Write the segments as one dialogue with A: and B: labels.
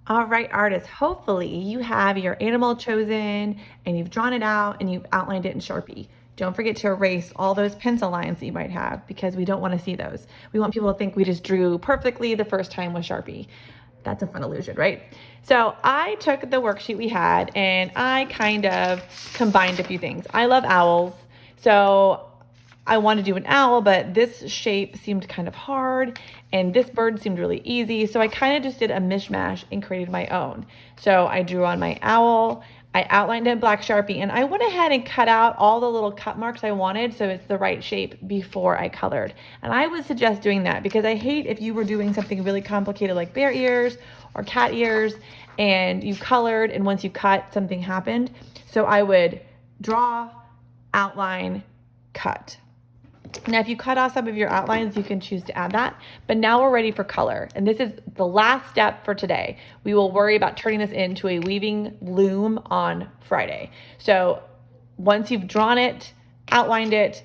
A: All right, artists, hopefully you have your animal chosen and you've drawn it out and you've outlined it in Sharpie. Don't forget to erase all those pencil lines that you might have because we don't want to see those. We want people to think we just drew perfectly the first time with Sharpie. That's a fun illusion, right? So I took the worksheet we had and I kind of combined a few things. I love owls, so I wanted to do an owl, but this shape seemed kind of hard and this bird seemed really easy. So I kind of just did a mishmash and created my own. So I drew on my owl, I outlined it in black Sharpie, and I went ahead and cut out all the little cut marks I wanted so it's the right shape before I colored. And I would suggest doing that because I hate if you were doing something really complicated like bear ears or cat ears and you colored and once you cut, something happened. So I would draw, outline, cut. Now, if you cut off some of your outlines, you can choose to add that. But now we're ready for color. And this is the last step for today. We will worry about turning this into a weaving loom on Friday. So once you've drawn it, outlined it,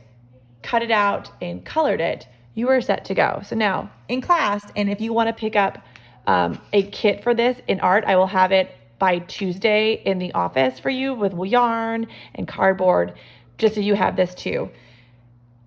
A: cut it out, and colored it, you are set to go. So now in class, and if you want to pick up a kit for this in art, I will have it by Tuesday in the office for you with yarn and cardboard, just so you have this too.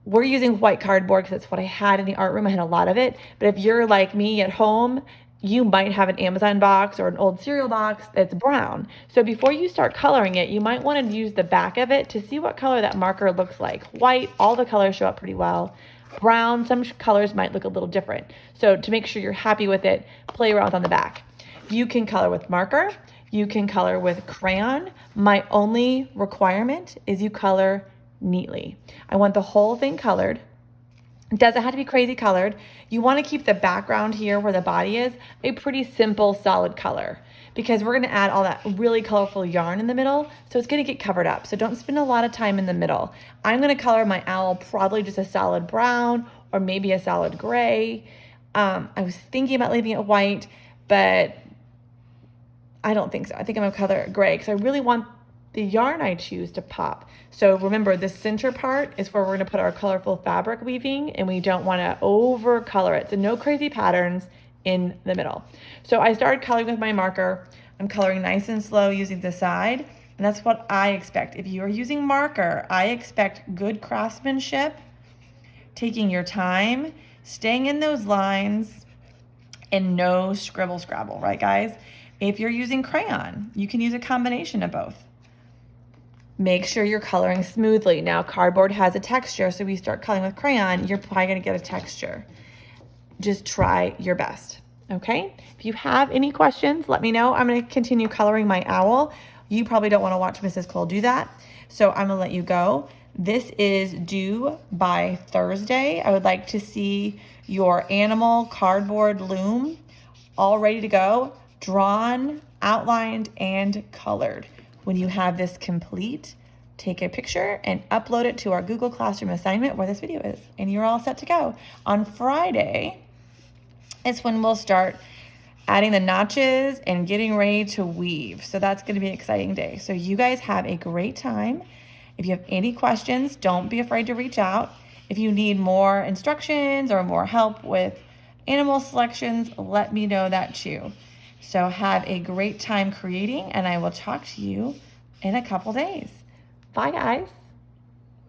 A: We're using white cardboard because that's what I had in the art room. I had a lot of it. But if you're like me at home, you might have an Amazon box or an old cereal box that's brown. So before you start coloring it, you might want to use the back of it to see what color that marker looks like. White, all the colors show up pretty well. Brown, some colors might look a little different. So to make sure you're happy with it, play around on the back. You can color with marker. You can color with crayon. My only requirement is you color neatly. I want the whole thing colored. It doesn't have to be crazy colored. You want to keep the background here where the body is a pretty simple, solid color because we're going to add all that really colorful yarn in the middle, so it's going to get covered up. So don't spend a lot of time in the middle. I'm going to color my owl probably just a solid brown or maybe a solid gray. I was thinking about leaving it white, but I don't think so. I think I'm going to color it gray because I really want the yarn I choose to pop. So remember, the center part is where we're going to put our colorful fabric weaving, and we don't want to over color it. So no crazy patterns in the middle. So I started coloring with my marker. I'm coloring nice and slow using the side, and that's what I expect. If you are using marker, I expect good craftsmanship, taking your time, staying in those lines, and no scribble scrabble, right guys? If you're using crayon, you can use a combination of both. Make sure you're coloring smoothly. Now, cardboard has a texture, so if you start coloring with crayon, you're probably gonna get a texture. Just try your best, okay? If you have any questions, let me know. I'm gonna continue coloring my owl. You probably don't wanna watch Mrs. Cole do that, so I'm gonna let you go. This is due by Thursday. I would like to see your animal cardboard loom all ready to go, drawn, outlined, and colored. When you have this complete, take a picture and upload it to our Google Classroom assignment where this video is, and you're all set to go. On Friday is when we'll start adding the notches and getting ready to weave. So that's going to be an exciting day. So you guys have a great time. If you have any questions, don't be afraid to reach out. If you need more instructions or more help with animal selections, let me know that too. So have a great time creating, and I will talk to you in a couple days. Bye, guys.